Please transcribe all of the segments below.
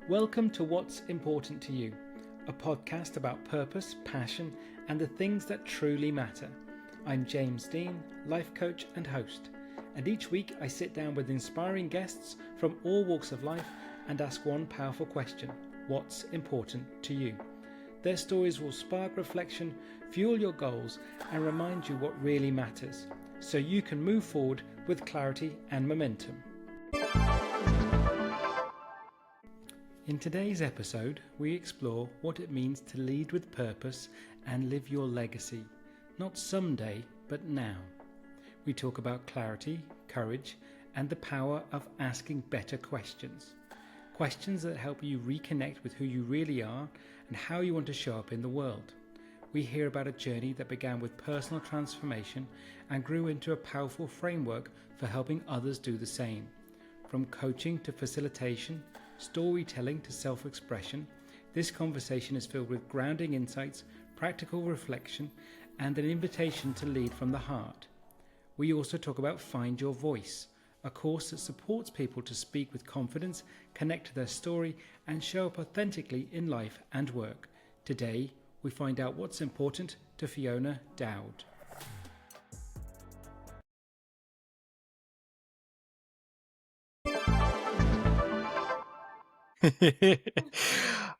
Welcome to What's Important to You, a podcast about purpose, passion, and the things that truly matter. I'm James Dean, life coach and host, and each week I sit down with inspiring guests from all walks of life and ask one powerful question: what's important to you? Their stories will spark reflection, fuel your goals, and remind you what really matters, so you can move forward with clarity and momentum. In today's episode, we explore what it means to lead with purpose and live your legacy, not someday, but now. We talk about clarity, courage, and the power of asking better questions. Questions that help you reconnect with who you really are and how you want to show up in the world. We hear about a journey that began with personal transformation and grew into a powerful framework for helping others do the same. From coaching to facilitation, storytelling to self-expression, this conversation is filled with grounding insights, practical reflection, and an invitation to lead from the heart. We also talk about Find Your Voice, a course that supports people to speak with confidence, connect to their story, and show up authentically in life and work. Today, we find out what's important to Fiona Dowd.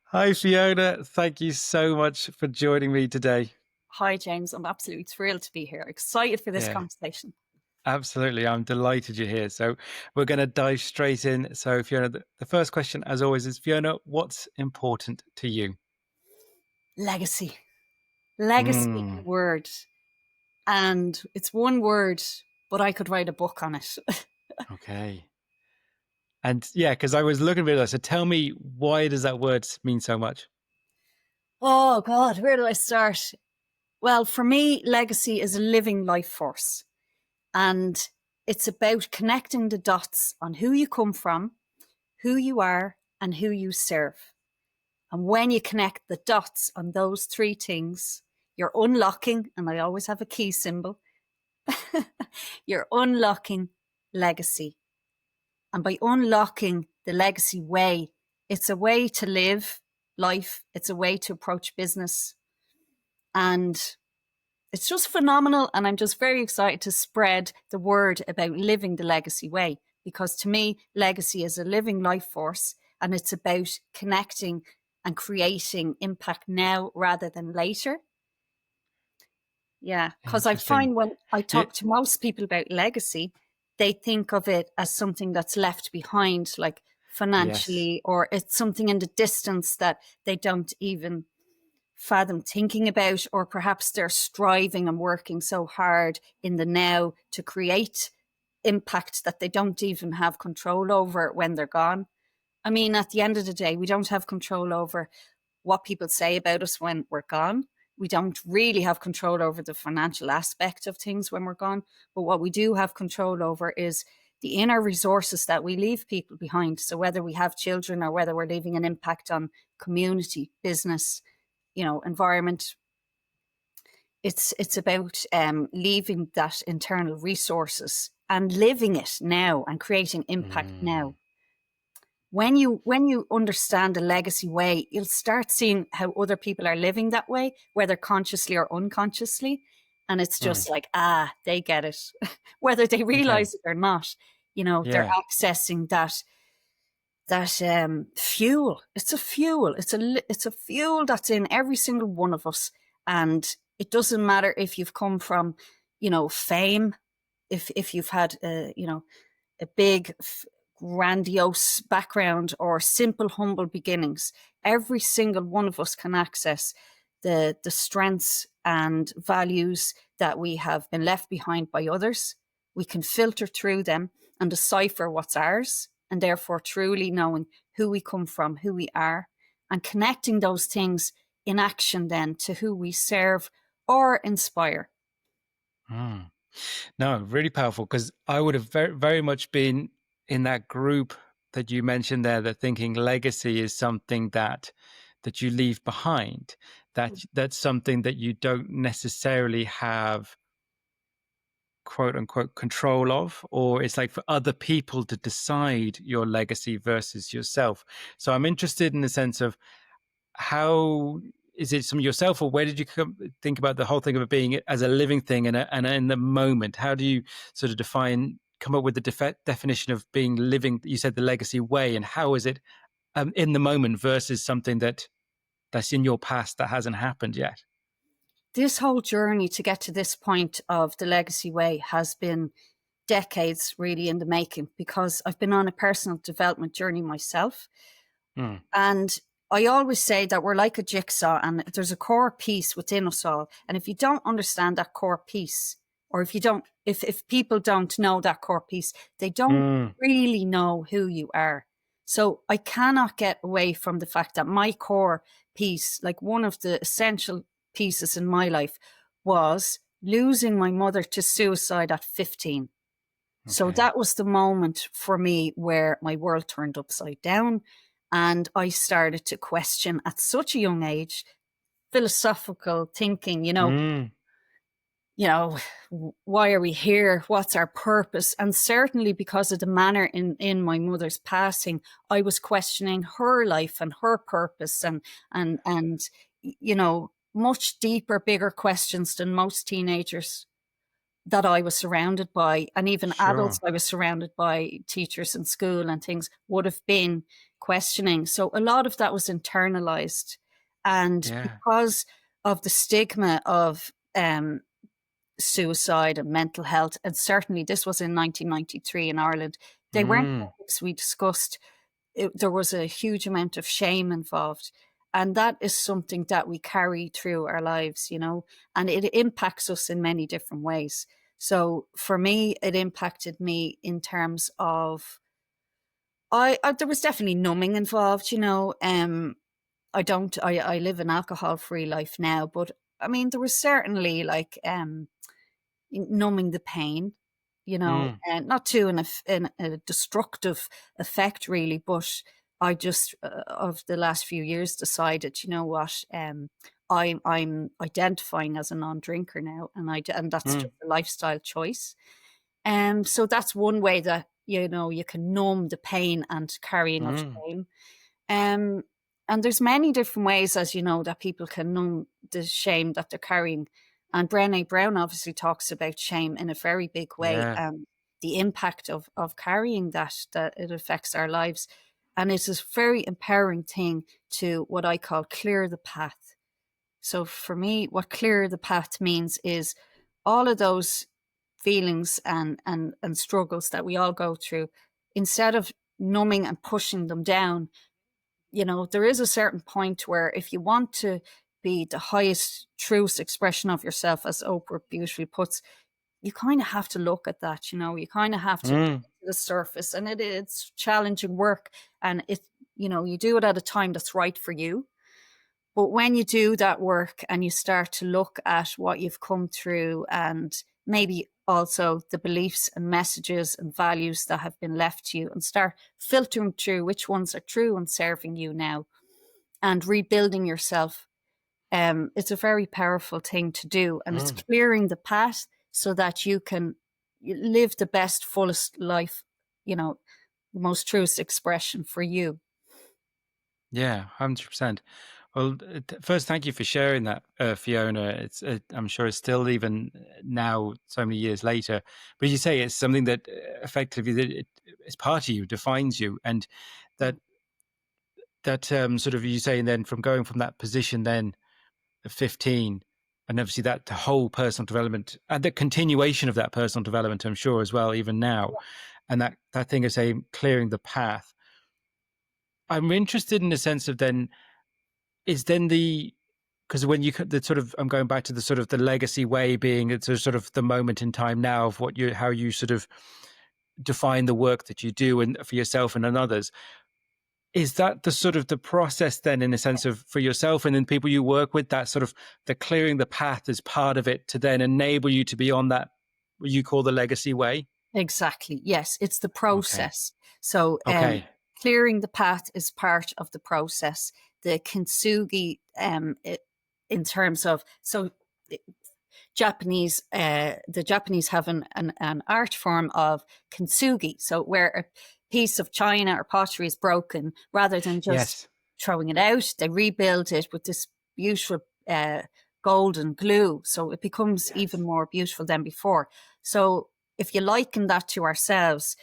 Hi Fiona, thank you so much for joining me today. Hi James, I'm absolutely thrilled to be here. Excited for this conversation. Absolutely, I'm delighted you're here. So we're going to dive straight in. So Fiona, the first question as always is, Fiona, what's important to you? Legacy. Legacy word. And it's one word, but I could write a book on it. Okay. And yeah, because I was looking at it, so tell me, why does that word mean so much? Oh God, where do I start? Well, for me, legacy is a living life force. And it's about connecting the dots on who you come from, who you are, and who you serve. And when you connect the dots on those three things, you're unlocking, and I always have a key symbol, you're unlocking legacy. And by unlocking the legacy way, it's a way to live life. It's a way to approach business. And it's just phenomenal. And I'm just very excited to spread the word about living the legacy way, because to me, legacy is a living life force, and it's about connecting and creating impact now rather than later. Yeah, because I find when I talk to most people about legacy, they think of it as something that's left behind, like financially, or it's something in the distance that they don't even fathom thinking about, or perhaps they're striving and working so hard in the now to create impact that they don't even have control over when they're gone. I mean, at the end of the day, we don't have control over what people say about us when we're gone. We don't really have control over the financial aspect of things when we're gone. But what we do have control over is the inner resources that we leave people behind. So whether we have children or whether we're leaving an impact on community, business, environment, it's about leaving that internal resources and living it now and creating impact now. When you understand the legacy way, you'll start seeing how other people are living that way, whether consciously or unconsciously. And it's just like, they get it, whether they realize it or not. They're accessing that fuel. It's a fuel. It's a fuel that's in every single one of us. And it doesn't matter if you've come from, fame, if you've had, a big grandiose background or simple, humble beginnings. Every single one of us can access the strengths and values that we have been left behind by others. We can filter through them and decipher what's ours, and therefore truly knowing who we come from, who we are, and connecting those things in action then to who we serve or inspire. No, really powerful, because I would have very, very much been in that group that you mentioned there, that thinking legacy is something that you leave behind, that's something that you don't necessarily have quote unquote control of, or it's like for other people to decide your legacy versus yourself. So I'm interested in the sense of how is it from yourself, or where did you think about the whole thing of it being as a living thing and in the moment? How do you sort of come up with the definition of being living? You said the legacy way, and how is it in the moment versus something that's in your past that hasn't happened yet? This whole journey to get to this point of the legacy way has been decades really in the making, because I've been on a personal development journey myself. And I always say that we're like a jigsaw, and there's a core piece within us all. And if you don't understand that core piece, or if people don't know that core piece, they don't really know who you are. So I cannot get away from the fact that my core piece, like one of the essential pieces in my life, was losing my mother to suicide at 15. So that was the moment for me where my world turned upside down, and I started to question at such a young age philosophical thinking, why are we here? What's our purpose? And certainly because of the manner in my mother's passing, I was questioning her life and her purpose and much deeper, bigger questions than most teenagers that I was surrounded by, and even adults I was surrounded by, teachers in school and things, would have been questioning. So a lot of that was internalized. And because of the stigma of suicide and mental health, and certainly this was in 1993 in Ireland, they weren't topics we discussed. There was a huge amount of shame involved. And that is something that we carry through our lives, and it impacts us in many different ways. So for me, it impacted me in terms of, there was definitely numbing involved, I live an alcohol-free life now, but I mean, there was certainly like, numbing the pain, and not to a destructive effect really, but I just of the last few years decided, you know what, I'm identifying as a non-drinker now, and that's just a lifestyle choice. So that's one way that you can numb the pain and carrying of shame. And there's many different ways, as you know, that people can numb the shame that they're carrying. And Brené Brown obviously talks about shame in a very big way, and the impact of carrying that it affects our lives. And it's a very empowering thing to what I call clear the path. So for me, what clear the path means is all of those feelings and struggles that we all go through, instead of numbing and pushing them down, there is a certain point where if you want to be the highest, truest expression of yourself, as Oprah beautifully puts, you kind of have to look at that, you kind of have to get to the surface, and it's challenging work, and you do it at a time that's right for you. But when you do that work and you start to look at what you've come through, and maybe also the beliefs and messages and values that have been left to you, and start filtering through which ones are true and serving you now, and rebuilding yourself, it's a very powerful thing to do. And it's clearing the path so that you can live the best, fullest life, the most truest expression for you. Yeah, 100%. Well, first, thank you for sharing that, Fiona. I'm sure it's still, even now, so many years later. But as you say, it's something that effectively it's part of you, defines you, and that sort of, you saying then from going from that position then of 15, and obviously that the whole personal development and the continuation of that personal development, I'm sure as well, even now, and that thing of saying clearing the path. I'm interested in the sense of then. Is then because when I'm going back to the sort of the legacy way being, it's sort of the moment in time now of how you sort of define the work that you do and for yourself and others. Is that the sort of the process then, in a sense of for yourself and then people you work with, that sort of the clearing the path is part of it to then enable you to be on that, what you call the legacy way? Exactly. Yes, it's the process. Okay. So clearing the path is part of the process. The Kintsugi, in terms of, the Japanese have an art form of kintsugi. So where a piece of china or pottery is broken, rather than just Yes. throwing it out, they rebuild it with this beautiful golden glue. So it becomes even more beautiful than before. So if you liken that to ourselves,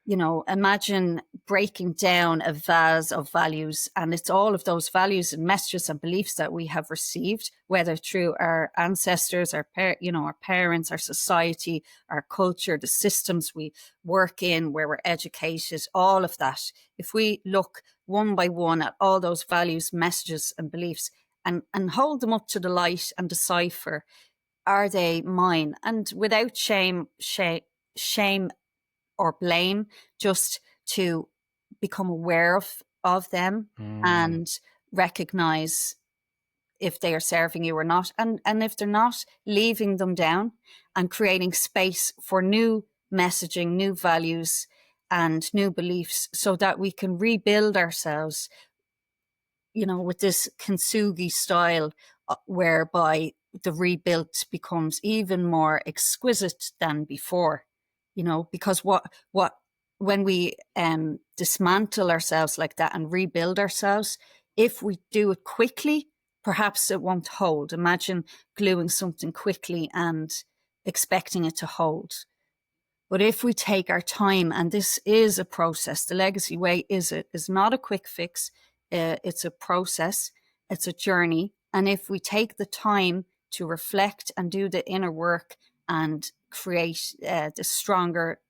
imagine breaking down a vase of values, and it's all of those values and messages and beliefs that we have received, whether through our ancestors, our parents, our society, our culture, the systems we work in, where we're educated, all of that. If we look one by one at all those values, messages, and beliefs, and hold them up to the light and decipher, are they mine? And without shame or blame, just to become aware of them and recognize if they are serving you or not. And if they're not, leaving them down and creating space for new messaging, new values, and new beliefs, so that we can rebuild ourselves, with this kintsugi style, whereby the rebuilt becomes even more exquisite than before. Because when we dismantle ourselves like that and rebuild ourselves, if we do it quickly, perhaps it won't hold. Imagine gluing something quickly and expecting it to hold. But if we take our time, and this is a process, the legacy way is not a quick fix. It's a process. It's a journey. And if we take the time to reflect and do the inner work and create the stronger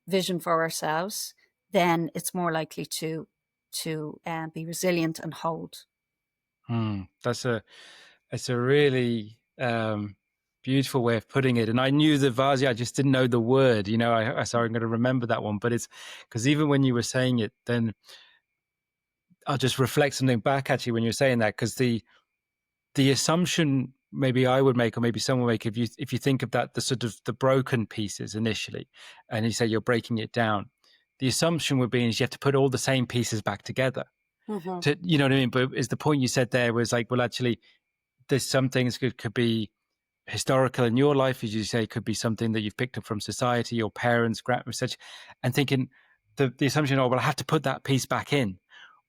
vision for ourselves, then it's more likely to be resilient and hold. That's a really beautiful way of putting it. And I knew the vase, I just didn't know the word. Sorry, I'm going to remember that one. But it's because even when you were saying it, then I'll just reflect something back actually when you're saying that, because the assumption maybe I would make, or maybe someone would make, if you think of that, the sort of the broken pieces initially, and you say you're breaking it down, the assumption would be is you have to put all the same pieces back together. To, you know what I mean? But is the point you said there was like, well, actually, there's some things could be historical in your life, as you say, could be something that you've picked up from society, your parents, research, and thinking the assumption, well, I have to put that piece back in.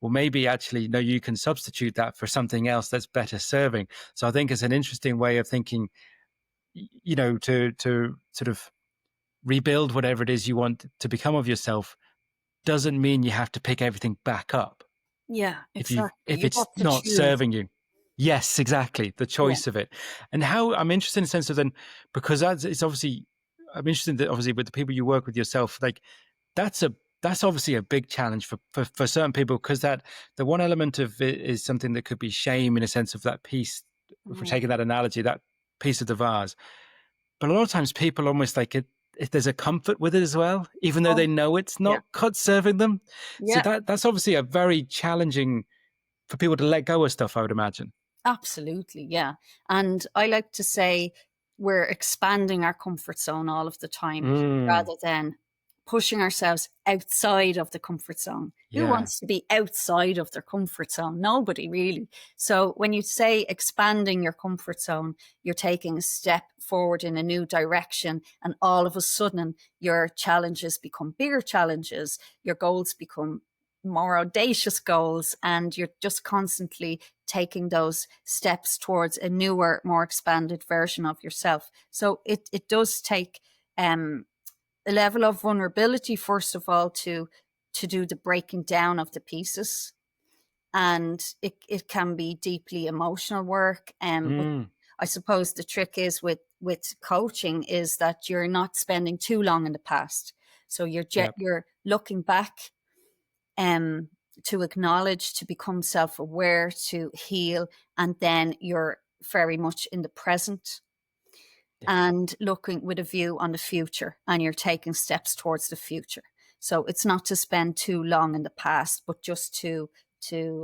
Well, maybe actually, no, you can substitute that for something else that's better serving. So I think it's an interesting way of thinking, to sort of rebuild whatever it is you want to become of yourself doesn't mean you have to pick everything back up. Yeah, exactly. If it's not serving you. Yes, exactly. The choice of it. And how I'm interested in the sense of then, because it's obviously, I'm interested that obviously with the people you work with yourself, like that's obviously a big challenge for certain people, because that the one element of it is something that could be shame in a sense of that piece, if we're taking that analogy, that piece of the vase. But a lot of times people almost like it, if there's a comfort with it as well, even though they know it's not serving them. So that's obviously a very challenging for people to let go of stuff, I would imagine. Absolutely, yeah. And I like to say we're expanding our comfort zone all of the time, rather than pushing ourselves outside of the comfort zone. Who wants to be outside of their comfort zone? Nobody really. So when you say expanding your comfort zone, you're taking a step forward in a new direction, and all of a sudden your challenges become bigger challenges, your goals become more audacious goals, and you're just constantly taking those steps towards a newer, more expanded version of yourself. So it does take a level of vulnerability, first of all, to do the breaking down of the pieces. And it can be deeply emotional work. But I suppose the trick is with coaching is that you're not spending too long in the past. So you're looking back to acknowledge, to become self-aware, to heal, and then you're very much in the present and looking with a view on the future, and you're taking steps towards the future. So it's not to spend too long in the past, but just to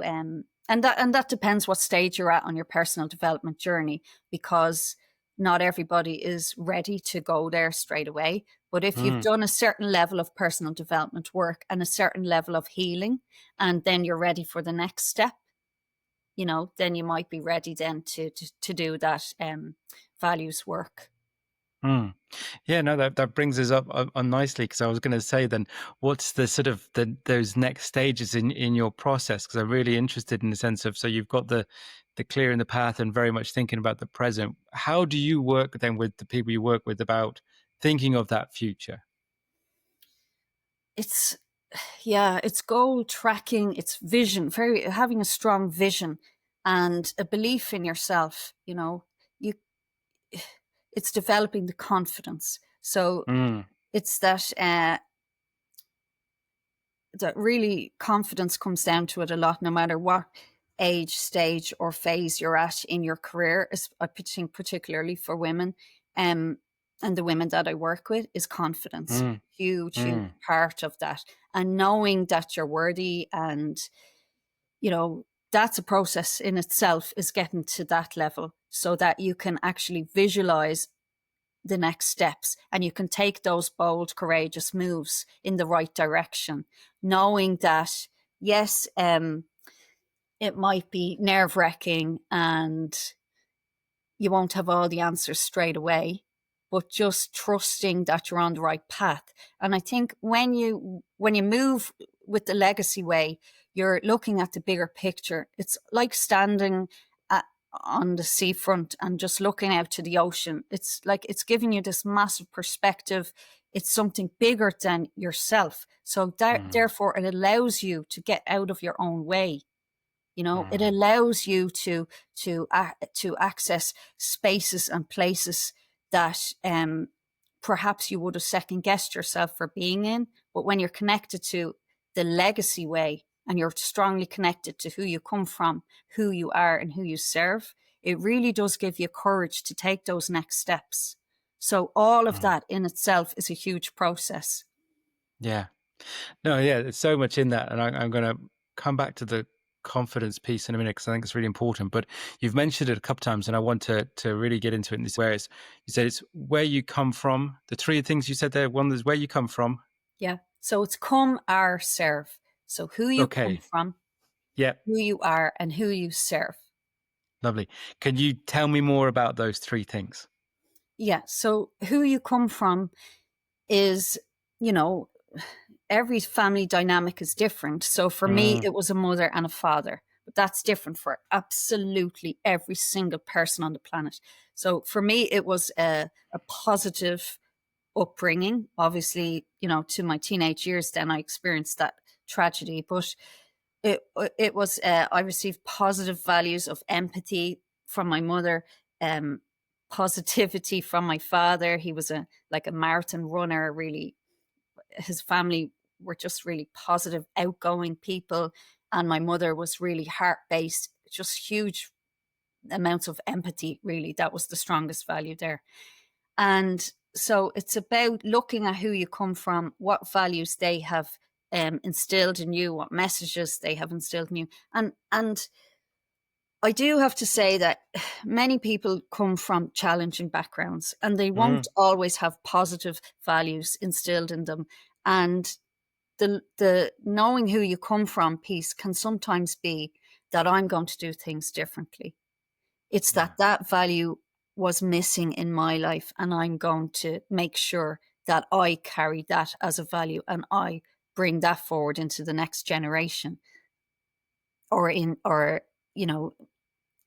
and that depends what stage you're at on your personal development journey, because not everybody is ready to go there straight away. But if you've done a certain level of personal development work and a certain level of healing, and then you're ready for the next step, then you might be ready then to do that values work. Mm. Yeah, no, that brings us up on nicely, because I was going to say then, what's the sort of those next stages in your process? Because I'm really interested in the sense of, so you've got the clearing the path and very much thinking about the present. How do you work then with the people you work with about thinking of that future? It's it's goal tracking, it's vision, very having a strong vision and a belief in yourself. You it's developing the confidence. So Mm, it's that really confidence comes down to it a lot, no matter what age, stage, or phase you're at in your career. I think particularly for women, um, and the women that I work with, is confidence. mm, Huge, huge mm, part of that. And knowing that you're worthy, and that's a process in itself, is getting to that level so that you can actually visualize the next steps and you can take those bold, courageous moves in the right direction, knowing that, yes, it might be nerve wracking and you won't have all the answers straight away, but just trusting that you're on the right path. And I think when you move with the legacy way, you're looking at the bigger picture. It's like standing on the seafront and just looking out to the ocean. It's like it's giving you this massive perspective. It's something bigger than yourself. So mm, therefore, it allows you to get out of your own way. It mm, allows you to access spaces and places that perhaps you would have second guessed yourself for being in. But when you're connected to the legacy way and you're strongly connected to who you come from, who you are, and who you serve, it really does give you courage to take those next steps. So all of mm. that in itself is a huge process. Yeah. No, yeah, there's so much in that, and I'm going to come back to the confidence piece in a minute, because I think it's really important. But you've mentioned it a couple times, and I want to really get into it. In this, where you said it's where you come from. The three things you said there. One is where you come from. Yeah. So it's come, are, serve. So who you come Okay. from, Yeah. who you are, and who you serve. Lovely. Can you tell me more about those three things? Yeah. So who you come from is, you know, every family dynamic is different. So for me, Mm, it was a mother and a father, but that's different for absolutely every single person on the planet. So for me, it was a positive upbringing. Obviously, to my teenage years, then I experienced that tragedy, but it was I received positive values of empathy from my mother, um, positivity from my father. He was a marathon runner. Really, his family were just really positive, outgoing people, and my mother was really heart based. Just huge amounts of empathy. Really, that was the strongest value there. And so it's about looking at who you come from, what values they have instilled in you, what messages they have instilled in you. And I do have to say that many people come from challenging backgrounds and they won't mm, always have positive values instilled in them. And the knowing who you come from piece can sometimes be that I'm going to do things differently. It's yeah. that value was missing in my life, and I'm going to make sure that I carry that as a value and I bring that forward into the next generation. Or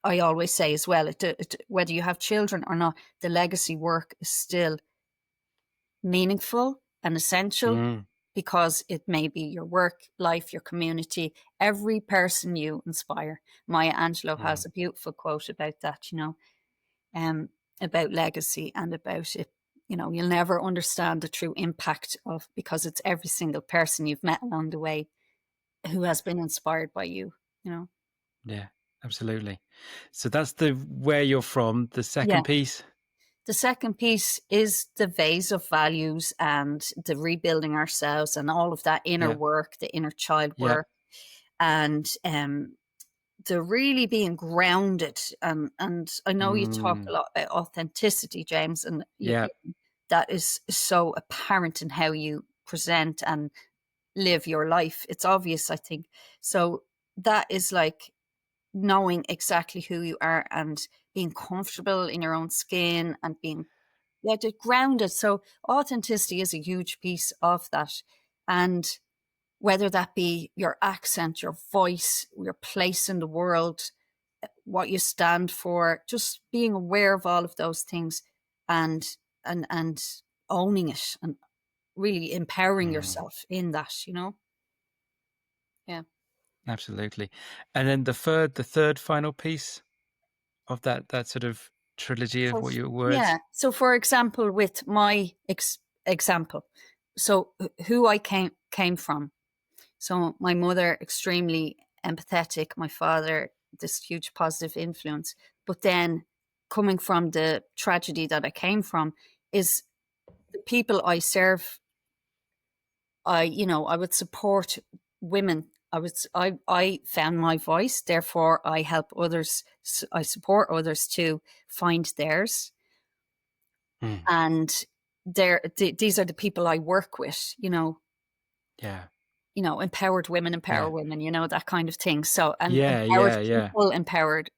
I always say as well, whether you have children or not, the legacy work is still meaningful and essential Mm, because it may be your work, life, your community, every person you inspire. Maya Angelou mm, has a beautiful quote about that, um, about legacy and about it. You'll never understand the true impact of, because it's every single person you've met along the way who has been inspired by you, you know. yeah. Absolutely. So that's the where you're from. The Yeah. second piece. The second piece is the vase of values and the rebuilding ourselves and all of that inner Yeah. work, the inner child Yeah. work, and the really being grounded. And I know you talk Mm, a lot about authenticity, James, and yeah. that is so apparent in how you present and live your life. It's obvious, I think. So that is like knowing exactly who you are and being comfortable in your own skin and being just grounded. So authenticity is a huge piece of that. And whether that be your accent, your voice, your place in the world, what you stand for, just being aware of all of those things and and owning it and really empowering Mm, yourself in that, you know? Yeah. absolutely. And then the third final piece of that sort of trilogy of So what your words. yeah. So for example, with my example, so who I came from. So my mother extremely empathetic, my father this huge positive influence. But then coming from the tragedy that I came from is the people I serve. I would support women. I found my voice, therefore I help others. I support others to find theirs, Mm, and these are the people I work with. yeah. Empowered women empower Yeah. women, that kind of thing. So, and Yeah. empowered Yeah. Yeah. people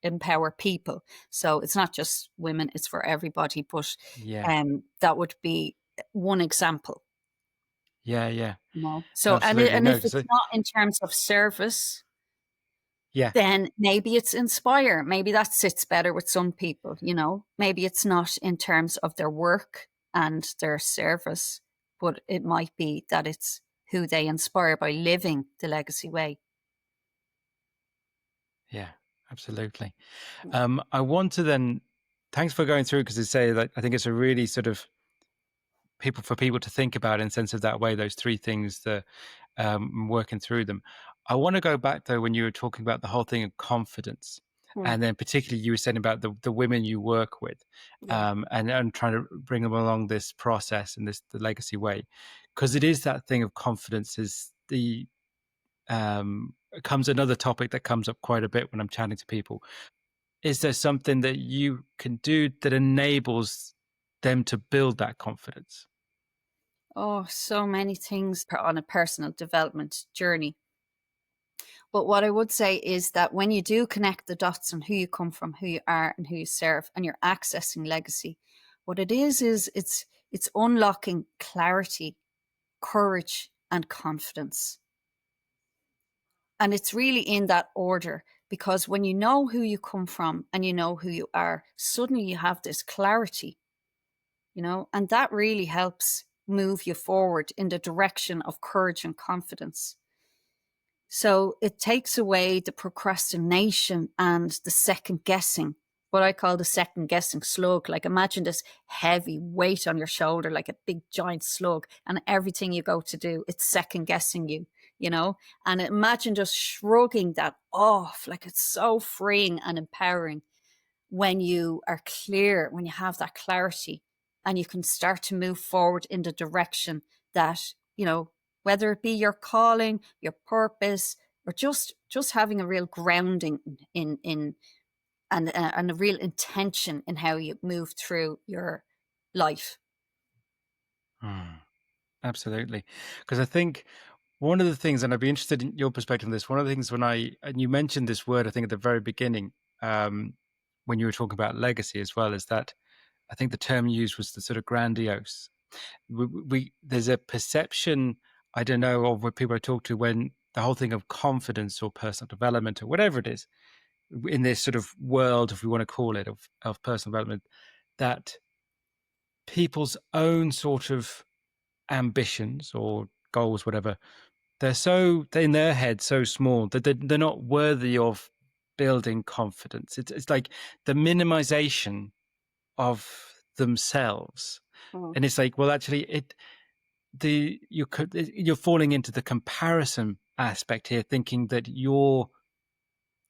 empower people. So it's not just women; it's for everybody. But Yeah. that would be one example. Yeah. Yeah. So, Absolutely. and No, if because it's not in terms of service, yeah. then maybe it's inspire. Maybe that sits better with some people. Maybe it's not in terms of their work and their service, but it might be that it's who they inspire by living the legacy way. Yeah. Absolutely. I want to then, thanks for going through, because I say that I think it's a really sort of people to think about in sense of that way, those three things, that working through them. I want to go back though, when you were talking about the whole thing of confidence, Mm, and then particularly you were saying about the women you work with, yeah. and trying to bring them along this process and the legacy way, because it is that thing of confidence is the comes another topic that comes up quite a bit when I'm chatting to people. Is there something that you can do that enables them to build that confidence? Oh, so many things on a personal development journey. But what I would say is that when you do connect the dots on who you come from, who you are, and who you serve, and you're accessing legacy, what it is it's unlocking clarity, courage, and confidence. And it's really in that order because when you know who you come from and you know who you are, suddenly you have this clarity, and that really helps move you forward in the direction of courage and confidence. So it takes away the procrastination and the second guessing, what I call the second guessing slug. Like imagine this heavy weight on your shoulder, like a big giant slug, and everything you go to do, it's second guessing you. And imagine just shrugging that off. Like it's so freeing and empowering when you are clear, when you have that clarity and you can start to move forward in the direction that, whether it be your calling, your purpose, or just having a real grounding in and a real intention in how you move through your life. Hmm. Absolutely. Because I think one of the things, and I'd be interested in your perspective on this, one of the things and you mentioned this word, I think at the very beginning, when you were talking about legacy as well, is that I think the term used was the sort of grandiose. There's a perception, I don't know, of what people I talk to, when the whole thing of confidence or personal development or whatever it is in this sort of world, if we want to call it, of personal development, that people's own sort of ambitions or goals, whatever, they're in their head so small that they're not worthy of building confidence. It's like the minimization of themselves, Mm. and it's like, well, actually, you're falling into the comparison aspect here, thinking that your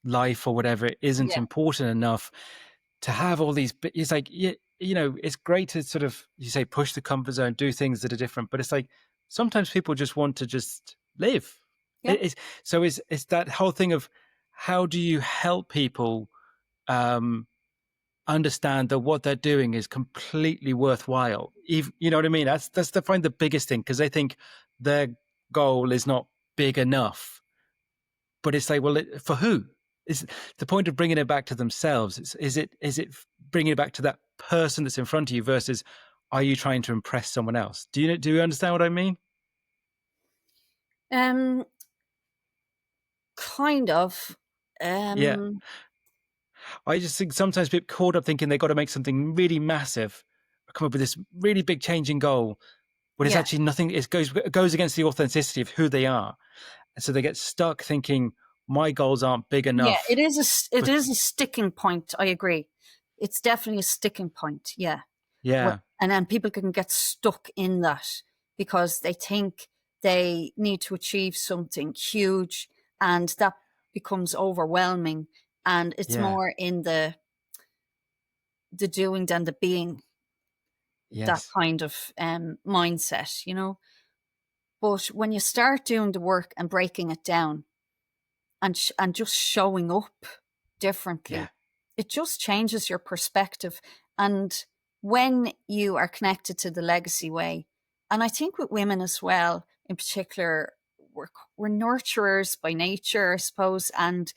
life or whatever isn't Yeah. important enough to have all these. It's like, it's great to sort of, you say, push the comfort zone, do things that are different, but it's like sometimes people just want to just live. Yeah. It's that whole thing of how do you help people um understand that what they're doing is completely worthwhile. Even, you know what I mean? That's the find the biggest thing, because they think their goal is not big enough. But it's like, well, for who? is the point of bringing it back to themselves? Is it bringing it back to that person that's in front of you versus are you trying to impress someone else? Do you understand what I mean? Um, kind of. Yeah. Um, I just think sometimes people caught up thinking they've got to make something really massive, come up with this really big changing goal, when it's yeah. actually nothing. It goes against the authenticity of who they are, and so they get stuck thinking my goals aren't big Yeah, enough. it is a sticking point. I agree. It's definitely a sticking point. Yeah. Yeah, And then people can get stuck in that because they think they need to achieve something huge, and that becomes overwhelming, and it's yeah, more in the doing than the being, that yes, kind of mindset, you know. But when you start doing the work and breaking it down, and just showing up yeah, differently, it just changes your perspective. And when you are connected to the legacy way, and I think with women as well, in particular, we're nurturers by nature, I suppose, and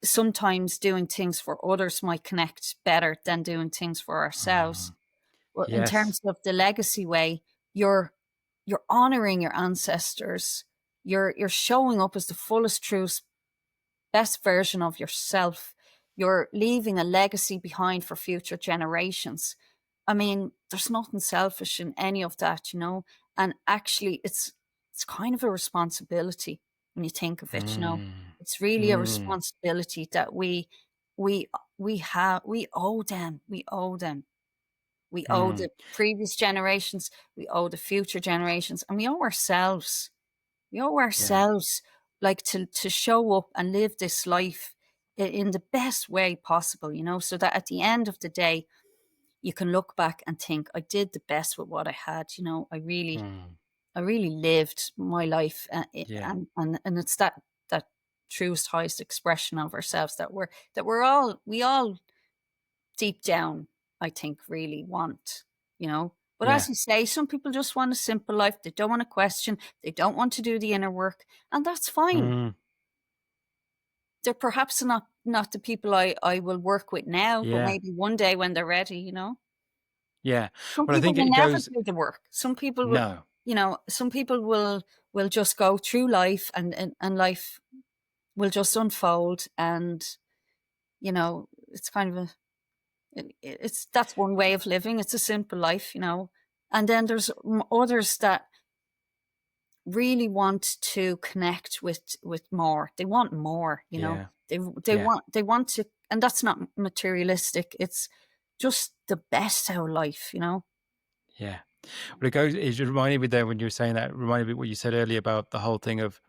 sometimes doing things for others might connect better than doing things for ourselves. mm, Well, in yes, terms of the legacy way, you're you're honoring your ancestors. You're showing up as the fullest, truest, best version of yourself. You're leaving a legacy behind for future generations. I mean, there's nothing selfish in any of that, you know. And actually, it's kind of a responsibility when you think of it. You know, mm, it's really a mm, responsibility that we we owe them. We owe them. We owe mm, the previous generations. We owe the future generations, and we owe ourselves. We owe yeah, ourselves, like, to show up and live this life in the best way possible, you know, so that at the end of the day, you can look back and think, I did the best with what I had. You know, mm, I really lived my life, yeah, and it's that truest, highest expression of ourselves that we all deep down, I think, really want, you know. But yeah, as you say, some people just want a simple life. They don't want to question. They don't want to do the inner work, and that's fine. mm, They're perhaps not the people I will work with now, but yeah, maybe one day when they're ready, you know. yeah. Some Well, I people think will it never goes. do the work. Some people will, No, you know, some people will just go through life, and life will just unfold, and you know, it's kind of a it's that's one way of living. It's a simple life, you know. And then there's others that really want to connect with more. They want more, you know. yeah, They yeah, want to, and that's not materialistic. It's just the best out of life, you know. yeah. But it goes. It reminded me there when you were saying that. It reminded me what you said earlier about the whole thing of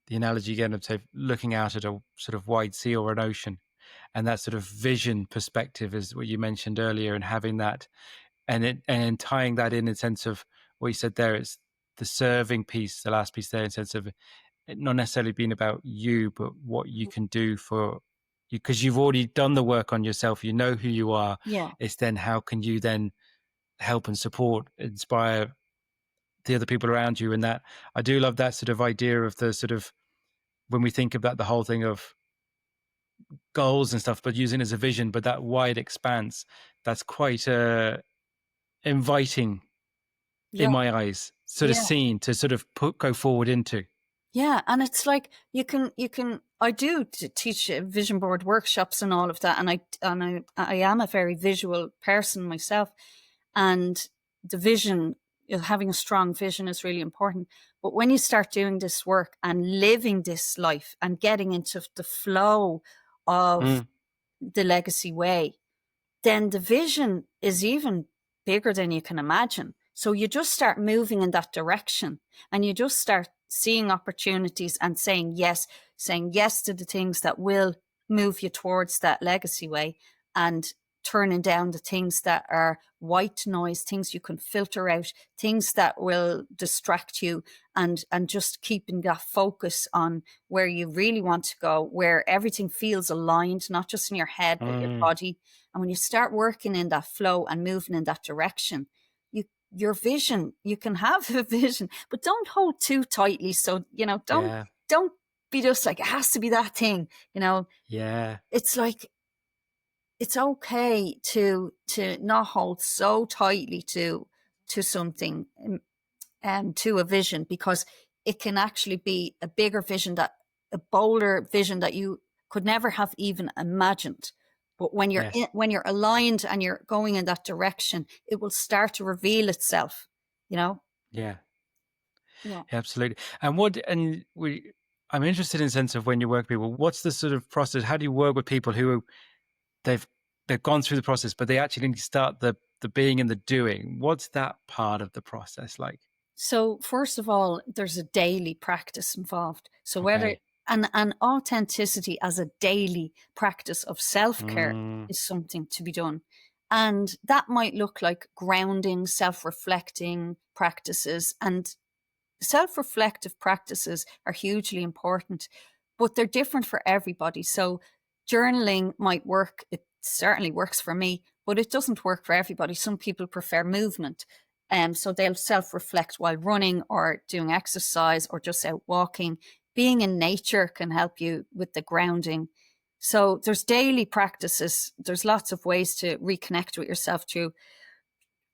the analogy again of say looking out at a sort of wide sea or an ocean, and that sort of vision perspective is what you mentioned earlier, and having that, and tying that in sense of what you said there. It's the serving piece, the last piece there, in sense of it not necessarily being about you, but what you can do for you, because you've already done the work on yourself. You know who you are. Yeah, It's then how can you then help and support, inspire the other people around you, and that I do love that sort of idea of the sort of when we think about the whole thing of goals and stuff, but using it as a vision, but that wide expanse, that's quite inviting in yeah, my eyes, sort of yeah. scene to sort of go forward into. Yeah, and it's like I do teach vision board workshops and all of that, and I am a very visual person myself, and the vision, having a strong vision is really important. But when you start doing this work and living this life and getting into the flow of Mm, the legacy way, then the vision is even bigger than you can imagine. So you just start moving in that direction, and you just start seeing opportunities and saying yes to the things that will move you towards that legacy way, and turning down the things that are white noise, things you can filter out, things that will distract you, and just keeping that focus on where you really want to go, where everything feels aligned, not just in your head, but your mm, body. And when you start working in that flow and moving in that direction, your vision, you can have a vision, but don't hold too tightly. So, you know, yeah, don't be just like, it has to be that thing, you know. Yeah. It's like, it's okay to not hold so tightly to something, to a vision, because it can actually be a bigger vision, that a bolder vision that you could never have even imagined. But when you're Yes. when you're aligned and you're going in that direction, it will start to reveal itself, you know. Yeah. Yeah. Absolutely. I'm interested in the sense of when you work with people, what's the sort of process? How do you work with people who they've gone through the process, but they actually need to start the being and the doing? What's that part of the process like? So first of all, there's a daily practice involved. So whether Okay. and authenticity as a daily practice of self-care Mm, is something to be done. And that might look like grounding, self-reflecting practices. And self-reflective practices are hugely important, but they're different for everybody. So journaling might work. It certainly works for me, but it doesn't work for everybody. Some people prefer movement. So they'll self-reflect while running or doing exercise or just out walking. Being in nature can help you with the grounding. So there's daily practices. There's lots of ways to reconnect with yourself through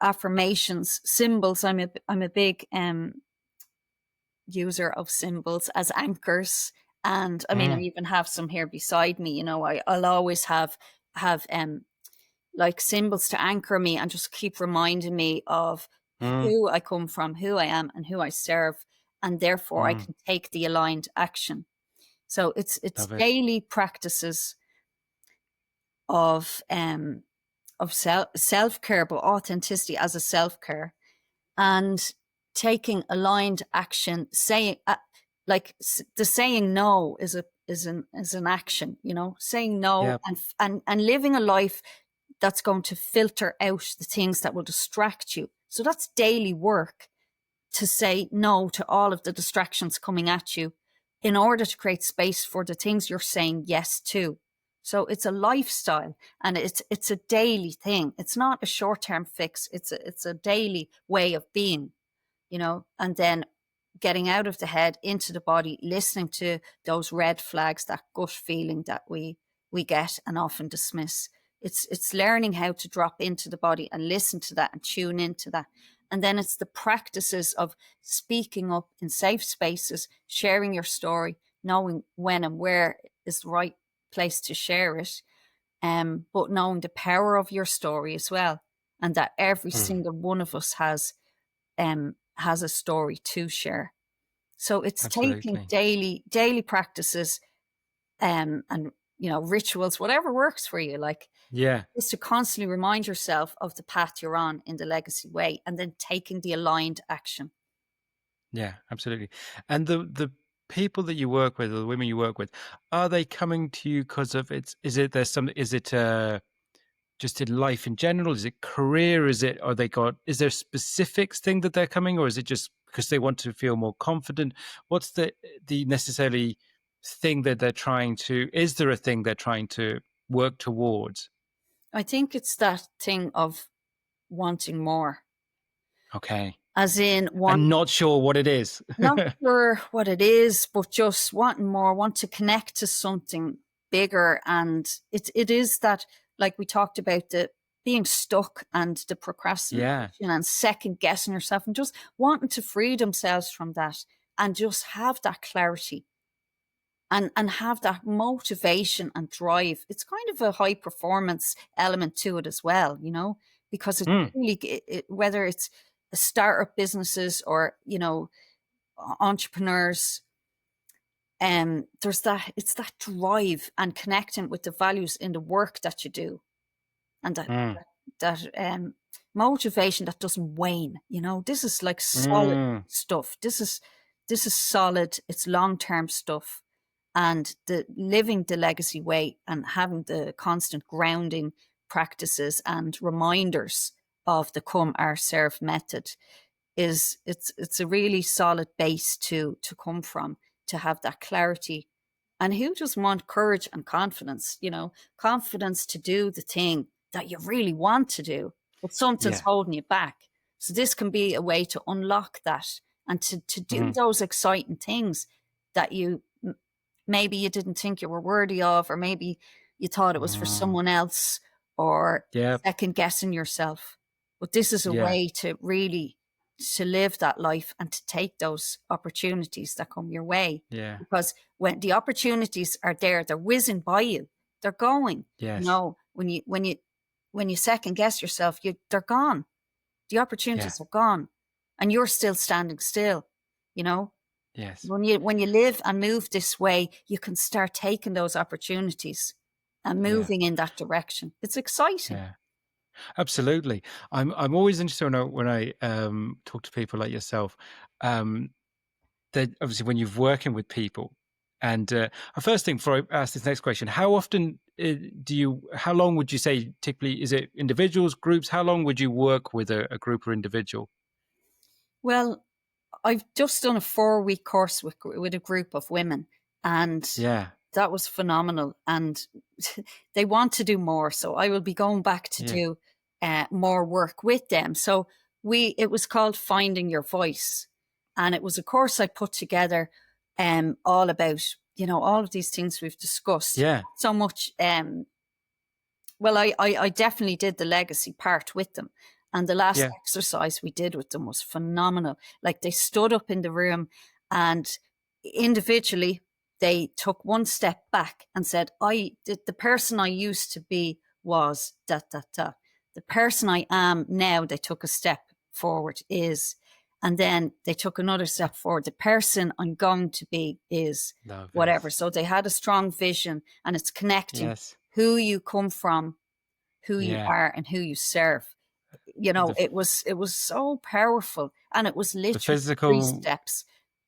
affirmations, symbols. I'm a big user of symbols as anchors. And I mean, I mm, even have some here beside me. You know, I'll always have like symbols to anchor me and just keep reminding me of mm, who I come from, who I am, and who I serve, and therefore I mm. can take the aligned action. So it's Love it. daily practices of self care, but authenticity as a self care, and taking aligned action, saying the saying no is an action, you know, saying no, Yeah. and living a life that's going to filter out the things that will distract you. So that's daily work, to say no to all of the distractions coming at you in order to create space for the things you're saying yes to. So it's a lifestyle, and it's a daily thing. It's not a short-term fix. It's a daily way of being, you know, and then getting out of the head into the body, listening to those red flags, that gut feeling that we get and often dismiss. It's learning how to drop into the body and listen to that and tune into that. And then it's the practices of speaking up in safe spaces, sharing your story, knowing when and where is the right place to share it, but knowing the power of your story as well, and that every Mm, single one of us has a story to share. So it's taking absolutely. daily practices, and you know, rituals, whatever works for you, like, Yeah. is to constantly remind yourself of the path you're on in the legacy way, and then taking the aligned action. Yeah, absolutely. And the people that you work with, or the women you work with, are they coming to you because of is it just in life in general? Is it career? Is there specifics thing that they're coming, or is it just because they want to feel more confident? What's the necessarily thing that they're trying to, is there a thing they're trying to work towards? I think it's that thing of wanting more, Okay. as in And want not sure what it is. not sure what it is, but just wanting more, want to connect to something bigger. And it is that, like we talked about, the being stuck and the procrastination Yeah. and second guessing yourself, and just wanting to free themselves from that and just have that clarity, and have that motivation and drive. It's kind of a high performance element to it as well, you know, because it Mm, really, whether it's a startup businesses or, you know, entrepreneurs, there's that, it's that drive and connecting with the values in the work that you do, and mm, motivation that doesn't wane. You know, this is like solid mm, stuff. This is solid. It's long term stuff, and the living the legacy way and having the constant grounding practices and reminders of the come our serve method is, it's a really solid base to come from, to have that clarity. And who doesn't want courage and confidence, you know, confidence to do the thing that you really want to do, but something's yeah. holding you back. So this can be a way to unlock that, and to do Mhm. those exciting things that maybe you didn't think you were worthy of, or maybe you thought it was for Mm. someone else, or Yeah. second guessing yourself. But this is a Yeah. way to really to live that life and to take those opportunities that come your way. Yeah. Because when the opportunities are there, they're whizzing by you. They're going. Yes. When you second guess yourself, they're gone. The Yeah. opportunities are gone, and you're still standing still. You know, Yes. when you live and move this way, you can start taking those opportunities and Yeah. moving in that direction. It's exciting. Yeah. Absolutely. I'm always interested when I talk to people like yourself. Um, that obviously when you're working with people, and first thing before I ask this next question, how often how long would you say typically, is it individuals, groups? How long would you work with a group or individual? Well, I've just done a 4-week course with a group of women, and Yeah. that was phenomenal. And they want to do more, so I will be going back to Yeah. do more work with them. So it was called Finding Your Voice, and it was a course I put together, all about all of these things we've discussed. Yeah. So much. Well, I definitely did the legacy part with them. And the last Yeah. exercise we did with them was phenomenal. Like, they stood up in the room, and individually they took one step back and said, the person I used to be was da, da, da. The person I am now, they took a step forward is, and then they took another step forward. The person I'm going to be is Love whatever. this. So they had a strong vision, and it's connecting Yes. who you come from, who you Yeah. are, and who you serve. The It was so powerful, and it was the literally physical.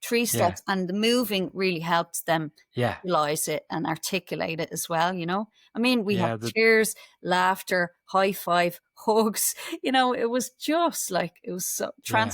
three Yeah. steps, and the moving really helped them Yeah. realize it and articulate it as well. I mean, we had Yeah. tears, laughter, high five, hugs. It was just like, it was so Yeah.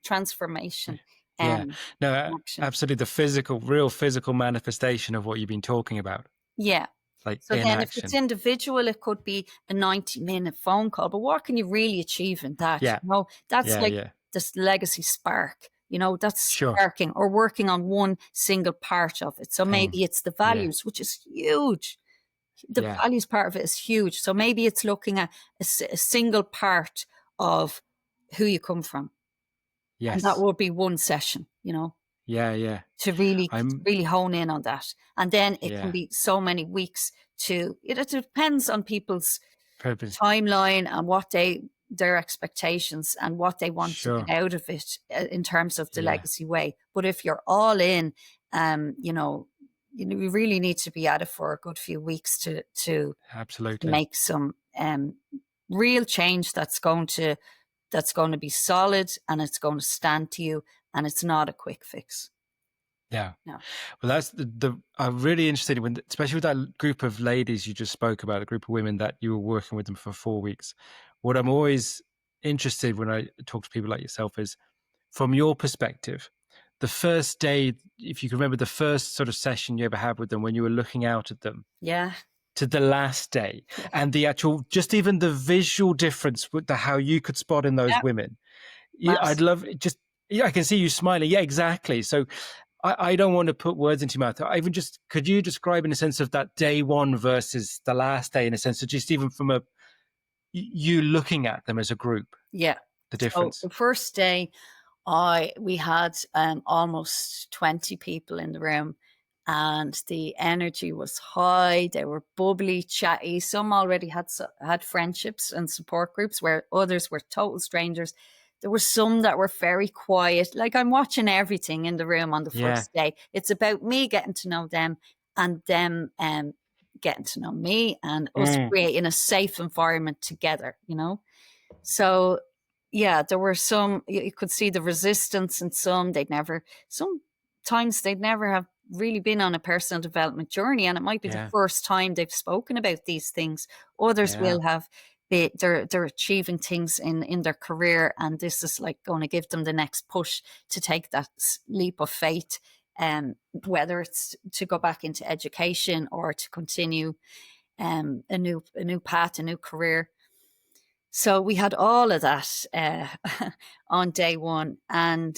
transformation, Yeah. No, action. absolutely. Real physical manifestation of what you've been talking about, Yeah. like So in then if it's action. individual, it could be a 90-minute phone call. But what can you really achieve in that? Yeah. That's Yeah. like Yeah. this legacy spark. That's Sure. sparking or working on one single part of it. So Thing. maybe it's the Yeah. values, which is huge. The Yeah. values part of it is huge. So maybe it's looking at a single part of who you come from. And that Yes. would be one session, Yeah. Yeah. to really I'm. really hone in on that. And then it can Yeah. be so many weeks it depends on people's Purpose. timeline and their expectations and what they want to Sure. get out of it, in terms of the Yeah. legacy way. But if you're all in, you really need to be at it for a good few weeks to Absolutely. make some real change that's going to be solid, and it's going to stand to you, and it's not a quick fix. Yeah. No. Well, that's I'm really interested when, especially with that group of ladies you just spoke about, a group of women that you were working with them for 4 weeks. What I'm always interested when I talk to people like yourself is, from your perspective, the first day, if you can remember the first sort of session you ever had with them when you were looking out at them, Yeah. to the last day, and the actual, just even the visual difference with how you could spot in those Yeah. women. I'd Massive. love it. Just, I can see you smiling. Yeah, exactly. So I don't want to put words into your mouth. Could you describe in a sense of that day one versus the last day, in a sense of just even from you looking at them as a group, Yeah. the So difference? the first day, we had almost 20 people in the room, and the energy was high. They were bubbly, chatty. Some already had friendships and support groups, where others were total strangers. There were some that were very quiet. Like, I'm watching everything in the room on the Yeah. first day. It's about me getting to know them, and them getting to know me, and us creating a safe environment together, So yeah, there were some, you could see the resistance in some. Sometimes they'd never have really been on a personal development journey, and it might be the Yeah. first time they've spoken about these things. Others Yeah. will have they're achieving things in their career, and this is like going to give them the next push to take that leap of faith, whether it's to go back into education or to continue a new path, a new career. So we had all of that on day one, and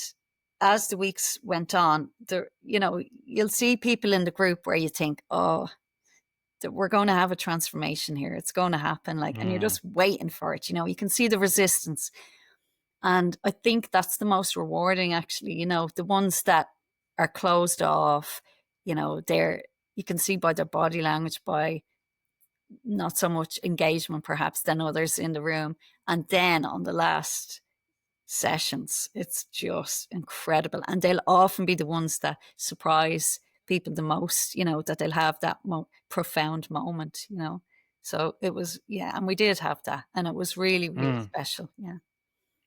as the weeks went on, you'll see people in the group where you think, oh, that we're going to have a transformation here. It's going to happen. Like, and you're Mm. just waiting for it. You can see the resistance. And I think that's the most rewarding, actually. The ones that are closed off, you can see by their body language, by not so much engagement perhaps than others in the room. And then on the last sessions, it's just incredible. And they'll often be the ones that surprise people the most, that they'll have that profound moment. So it was, and we did have that, and it was really, really special.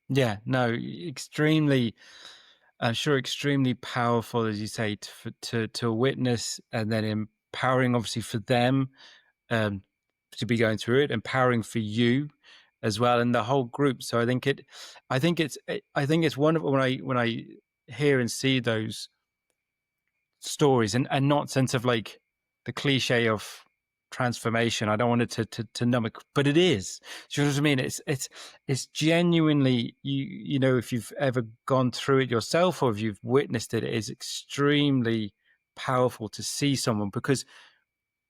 Yeah, no, extremely, I'm sure extremely powerful, as you say, to witness, and then empowering, obviously, for them to be going through it, empowering for you as well, and the whole group. So I think it's wonderful when I hear and see those stories, and not sense of like the cliche of transformation. I don't want it to numb it, but it is. Do you know what I mean? It's genuinely, if you've ever gone through it yourself or if you've witnessed it, it is extremely powerful to see someone, because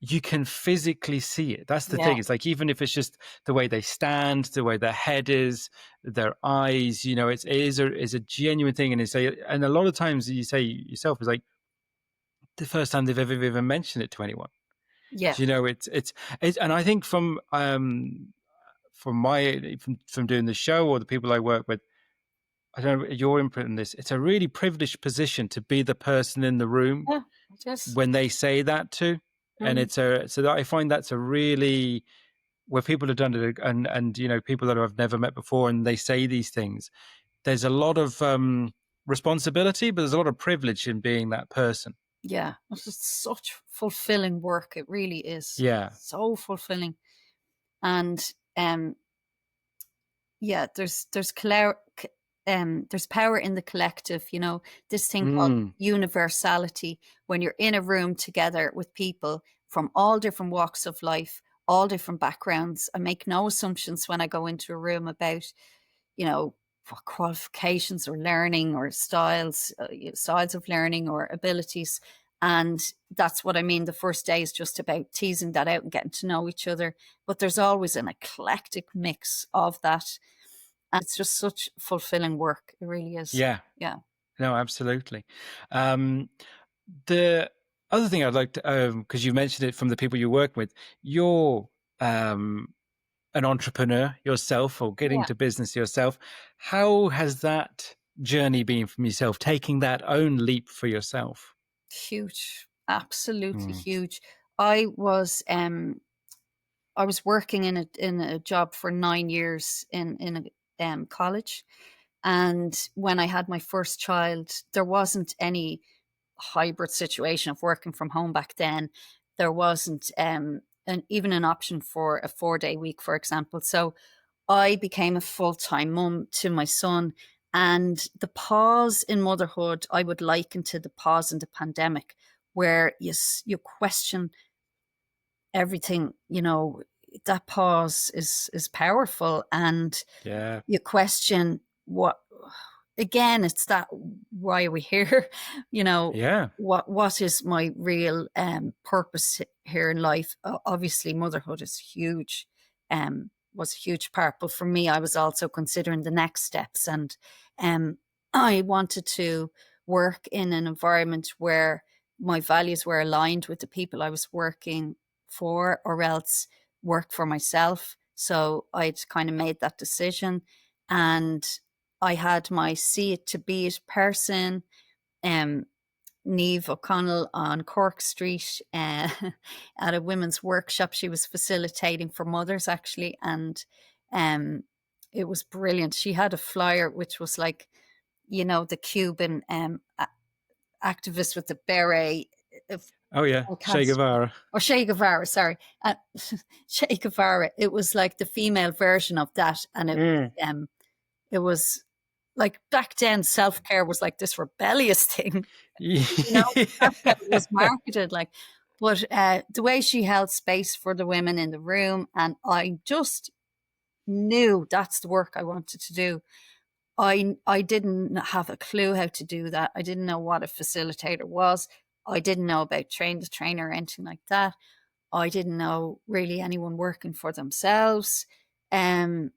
you can physically see it. That's the thing. It's like, even if it's just the way they stand, the way their head is, their eyes, it is a genuine thing. And a lot of times you say yourself, it's like the first time they've ever mentioned it to anyone. Yeah. It's and I think from doing the show, or the people I work with, I don't know your input on this. It's a really privileged position to be the person in the room when they say that to, and so that I find that's a really, where people have done it, and people that I've never met before, and they say these things. There's a lot of responsibility, but there's a lot of privilege in being that person. Yeah, it's just such fulfilling work. It really is. Yeah, so fulfilling. And there's power in the collective. This thing called universality. When you're in a room together with people from all different walks of life, all different backgrounds, I make no assumptions when I go into a room about, what qualifications or learning or styles of learning or abilities. And that's what I mean. The first day is just about teasing that out and getting to know each other. But there's always an eclectic mix of that. And it's just such fulfilling work. It really is. Yeah. Yeah. No, absolutely. The other thing I'd like to, because you mentioned it, from the people you work with, you're an entrepreneur yourself, or getting to business yourself. How has that journey been from yourself, taking that own leap for yourself? Huge, absolutely huge. I was working in a job for 9 years in a college, and when I had my first child, there wasn't any hybrid situation of working from home back then. There wasn't even an option for a 4-day week, for example. So I became a full-time mum to my son. And the pause in motherhood, I would liken to the pause in the pandemic, where you question everything. That pause is powerful, and you question what. Again, it's that, why are we here? What is my real purpose here in life? Obviously, motherhood is huge. Was a huge part, but for me, I was also considering the next steps, and I wanted to work in an environment where my values were aligned with the people I was working for, or else work for myself. So I'd kind of made that decision, and I had my see it to be it person, Niamh O'Connell on Cork Street, at a women's workshop she was facilitating for mothers, actually. And it was brilliant. She had a flyer which was like, the Cuban activist with the beret. Che Guevara. Or Che Guevara, sorry. Che Guevara. It was like the female version of that. And it was like, back then, self-care was like this rebellious thing. That's how it was marketed. Like, but the way she held space for the women in the room, and I just knew that's the work I wanted to do. I didn't have a clue how to do that. I didn't know what a facilitator was. I didn't know about train the trainer or anything like that. I didn't know really anyone working for themselves. Um,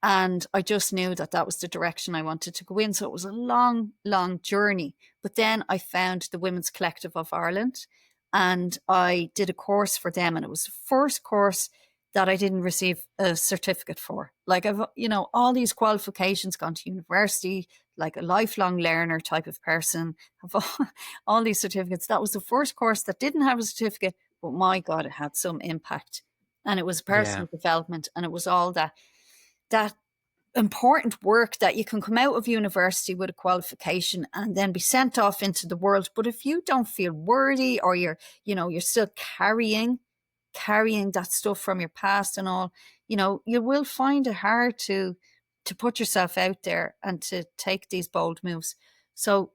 and I just knew that that was the direction I wanted to go in. So it was a long, long journey. But then I found the Women's Collective of Ireland and I did a course for them. And it was the first course that I didn't receive a certificate for. Like I've, all these qualifications, gone to university, like a lifelong learner type of person, have all these certificates. That was the first course that didn't have a certificate, but my God, it had some impact. And it was Yeah. personal development and it was all that important work that you can come out of university with a qualification and then be sent off into the world. But if you don't feel worthy or you're still carrying that stuff from your past and all, you will find it hard to put yourself out there and to take these bold moves. So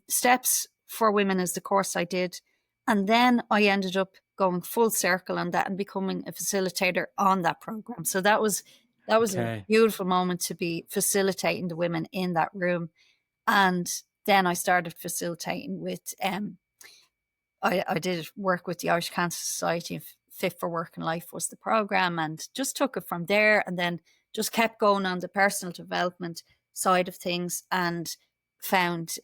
Steps for Women is the course I did. And then I ended up going full circle on that and becoming a facilitator on that program. So that was a Okay. beautiful moment to be facilitating the women in that room. And then I started facilitating with, I did work with the Irish Cancer Society. Fit for Work and Life was the program, and just took it from there. And then just kept going on the personal development side of things, and found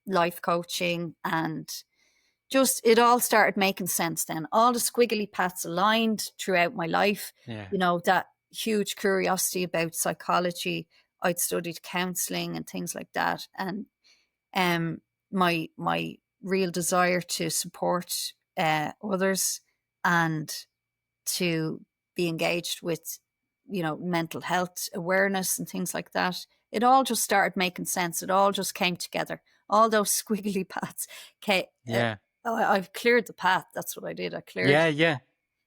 life coaching, and just it all started making sense then. All the squiggly paths aligned throughout my life. Yeah. That huge curiosity about psychology. I'd studied counselling and things like that. And my real desire to support others and to be engaged with, mental health awareness and things like that. It all just started making sense. It all just came together. All those squiggly paths. Okay, Yeah. I've cleared the path. That's what I did. I cleared, Yeah. Yeah.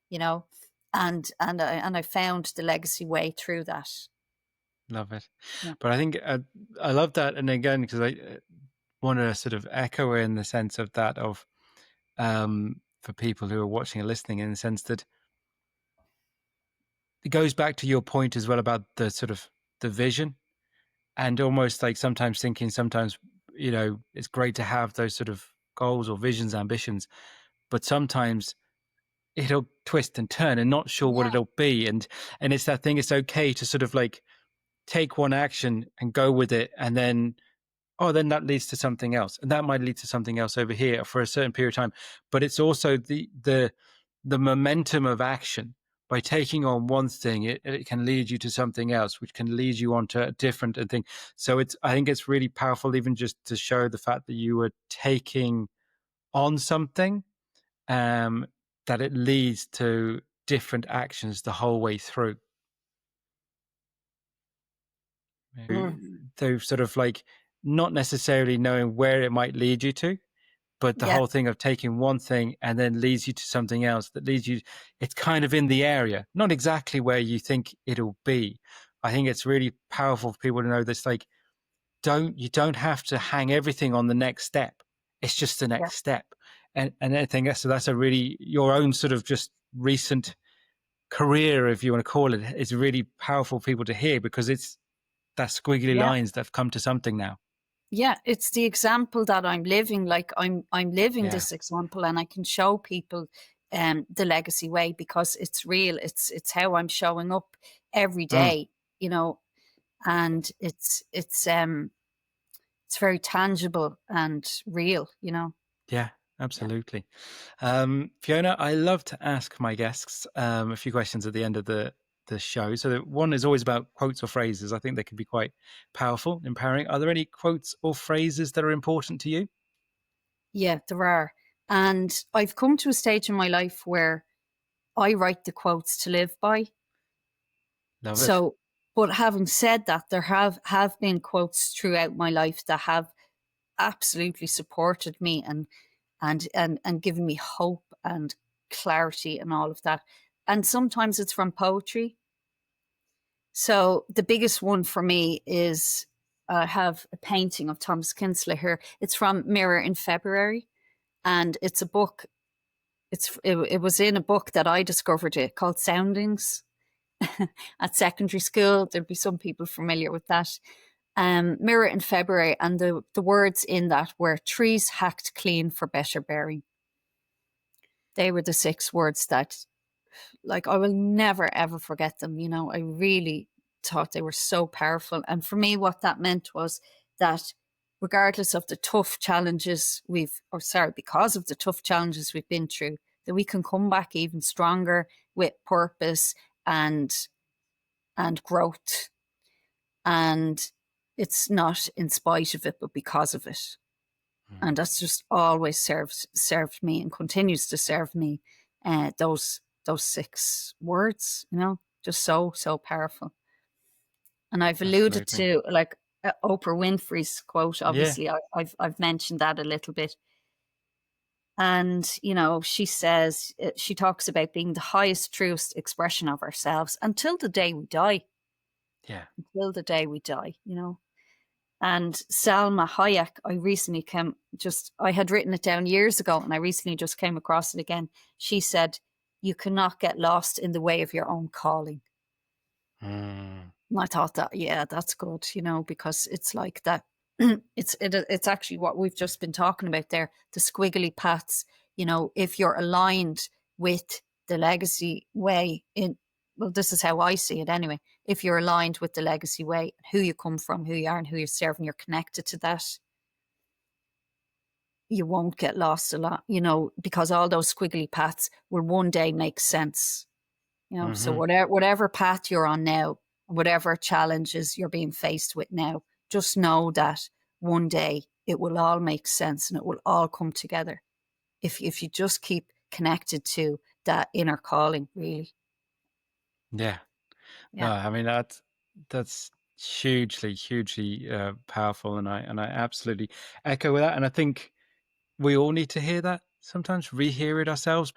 you know, and I found the legacy way through that. Love it. Yeah. But I think I love that. And again, because I want to sort of echo in the sense of that of for people who are watching and listening, in the sense that it goes back to your point as well about the sort of the vision, and almost like sometimes thinking, sometimes, it's great to have those sort of goals or visions, ambitions, but sometimes it'll twist and turn and not sure what Yeah. it'll be. And it's that thing, it's okay to sort of like take one action and go with it, and then then that leads to something else, and that might lead to something else over here for a certain period of time. But it's also the momentum of action. By taking on one thing, it can lead you to something else, which can lead you on to a different thing. So I think it's really powerful, even just to show the fact that you were taking on something, that it leads to different actions the whole way through. So sort of like not necessarily knowing where it might lead you to, but the Yeah. whole thing of taking one thing and then leads you to something else that leads you, it's kind of in the area, not exactly where you think it'll be. I think it's really powerful for people to know this, like, you don't have to hang everything on the next step. It's just the Yeah. next step. And anything else. So that's a really, your own sort of just recent career, if you want to call it, is really powerful for people to hear, because it's that squiggly Yeah. lines that have come to something now. Yeah, it's the example that I'm living. Like I'm living Yeah. this example, and I can show people the legacy way because it's real. It's how I'm showing up every day, and it's very tangible and real. Yeah, Yeah. absolutely. Fiona, I love to ask my guests a few questions at the end of the show. So one is always about quotes or phrases. I think they can be quite powerful, empowering. Are there any quotes or phrases that are important to you? Yeah, there are. And I've come to a stage in my life where I write the quotes to live by. Love it. So, but having said that, there have been quotes throughout my life that have absolutely supported me and given me hope and clarity and all of that. And sometimes it's from poetry. So the biggest one for me is I have a painting of Thomas Kinsler here. It's from Mirror in February, and it's a book. It was in a book that I discovered it called Soundings at secondary school. There'd be some people familiar with that. Mirror in February, and the words in that were trees hacked clean for better bearing. They were the 6 words that, like, I will never ever forget them. I really thought they were so powerful. And for me, what that meant was that regardless of the tough challenges because of the tough challenges we've been through, that we can come back even stronger with purpose and growth. And it's not in spite of it, but because of it. And that's just always served me and continues to serve me. Those 6 words, just so powerful. And I've alluded Absolutely. to, like, Oprah Winfrey's quote. Yeah. Obviously, I've mentioned that a little bit. And she says, she talks about being the highest, truest expression of ourselves until the day we die. Yeah. Until the day we die. And Salma Hayek, I had written it down years ago, and I recently just came across it again. She said, "You cannot get lost in the way of your own calling." Mm. And I thought that, yeah, that's good, because it's like that. It's actually what we've just been talking about there, the squiggly paths. If you're aligned with the legacy way well, this is how I see it anyway. If you're aligned with the legacy way, who you come from, who you are, and who you're serving, you're connected to that, you won't get lost a lot, because all those squiggly paths will one day make sense. So whatever path you're on now, whatever challenges you're being faced with now, just know that one day it will all make sense and it will all come together. If you just keep connected to that inner calling, really. Yeah. No, Yeah. I mean that's hugely, hugely powerful, and I absolutely echo with that. And I think we all need to hear that sometimes, rehear it ourselves.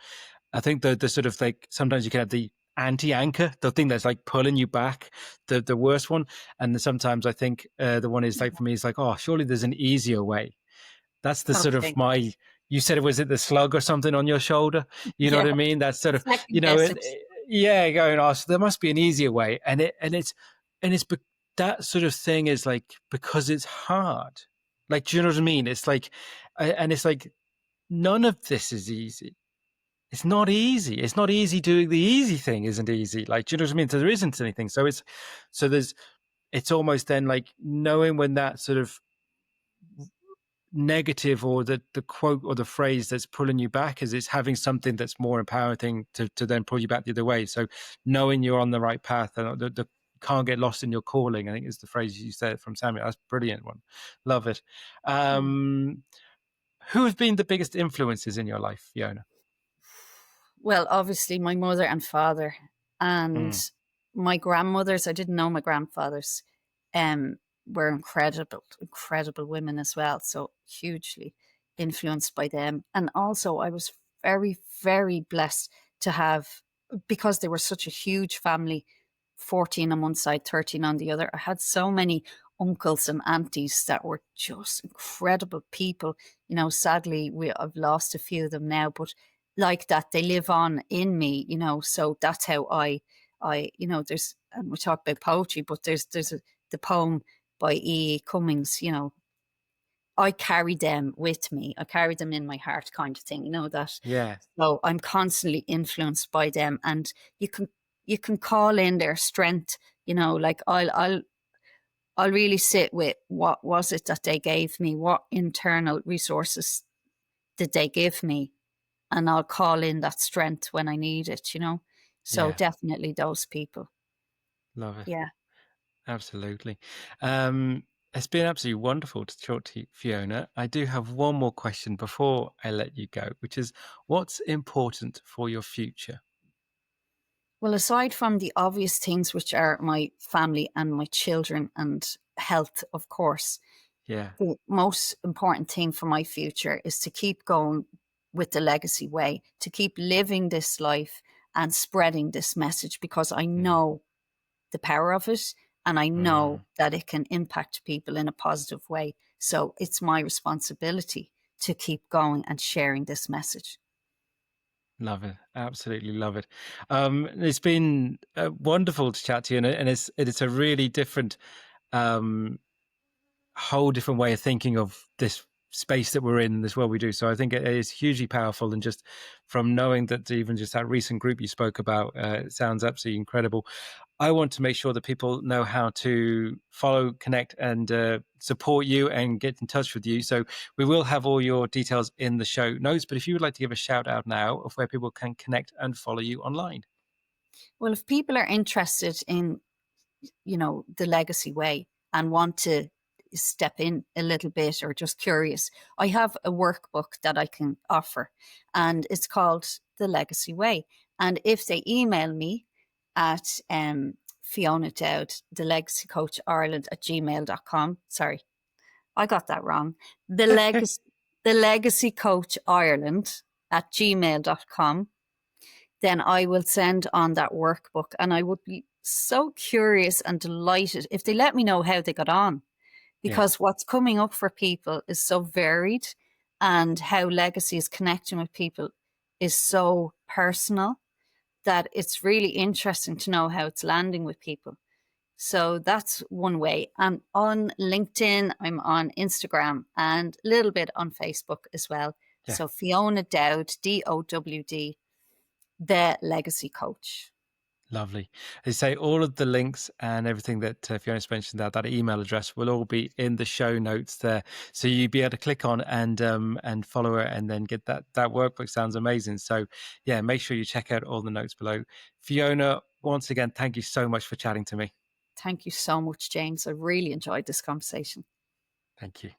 I think the sort of, like, sometimes you can have the anti-anchor, the thing that's like pulling you back, the worst one, and then sometimes I think the one is like, for me, is like, oh, surely there's an easier way. That's the sort of Okay. my. You said, was it the slug or something on your shoulder? You know Yeah. what I mean? That's sort of, Second guess it. yeah, going, oh, so there must be an easier way, and it's that sort of thing is like, because it's hard. Like, do you know what I mean? It's like, and it's like, none of this is easy. It's not easy. It's not easy. Doing the easy thing isn't easy. Like, do you know what I mean? So there isn't anything. It's almost then like knowing when that sort of negative, or the quote or the phrase that's pulling you back, is it's having something that's more empowering to then pull you back the other way. So knowing you're on the right path, and the can't get lost in your calling, I think is the phrase you said from Samuel. That's a brilliant one. Love it. Who have been the biggest influences in your life, Fiona? Well, obviously my mother and father, and my grandmothers. I didn't know my grandfathers. Were incredible women as well. So hugely influenced by them. And also I was very, very blessed to have, because they were such a huge family, 14 on one side, 13 on the other. I had so many uncles and aunties that were just incredible people. Sadly, I've lost a few of them now, but like that, they live on in me, so that's how there's, and we talk about poetry, but there's the poem by E. Cummings, I carry them with me. I carry them in my heart, kind of thing, that. Yeah. So I'm constantly influenced by them, and you can call in their strength, like I'll really sit with what was it that they gave me, what internal resources did they give me, and I'll call in that strength when I need it, So Yeah. definitely those people. Love it. Yeah. Absolutely. It's been absolutely wonderful to talk to you, Fiona. I do have one more question before I let you go, which is, what's important for your future? Well, aside from the obvious things, which are my family and my children and health, of course, Yeah. the most important thing for my future is to keep going with the legacy way, to keep living this life and spreading this message, because I Mm. know the power of it, and I know Mm. that it can impact people in a positive way. So it's my responsibility to keep going and sharing this message. Love it. Absolutely love it. It's been wonderful to chat to you, and it's a really different whole different way of thinking of this space that we're in, this world we do. So I think it is hugely powerful. And just from knowing that, even just that recent group you spoke about, it sounds absolutely incredible. I want to make sure that people know how to follow, connect, and support you and get in touch with you. So we will have all your details in the show notes. But if you would like to give a shout out now of where people can connect and follow you online. Well, if people are interested in, the legacy way and want to step in a little bit or just curious, I have a workbook that I can offer, and it's called The Legacy Way. And if they email me at Fiona Dowd, the Legacy Coach Ireland at gmail.com. Sorry, I got that wrong. The Legacy Coach Ireland at gmail.com. Then I will send on that workbook, and I would be so curious and delighted if they let me know how they got on, because what's coming up for people is so varied, and how legacy is connecting with people is so personal that it's really interesting to know how it's landing with people. So that's one way. I'm on LinkedIn, I'm on Instagram, and a little bit on Facebook as well. Yeah. So Fiona Dowd, DOWD, the Legacy Coach. Lovely. As I say, all of the links and everything that Fiona's mentioned, that email address will all be in the show notes there. So you'll be able to click on and follow her and then get that workbook. Sounds amazing. So yeah, make sure you check out all the notes below. Fiona, once again, thank you so much for chatting to me. Thank you so much, James. I really enjoyed this conversation. Thank you.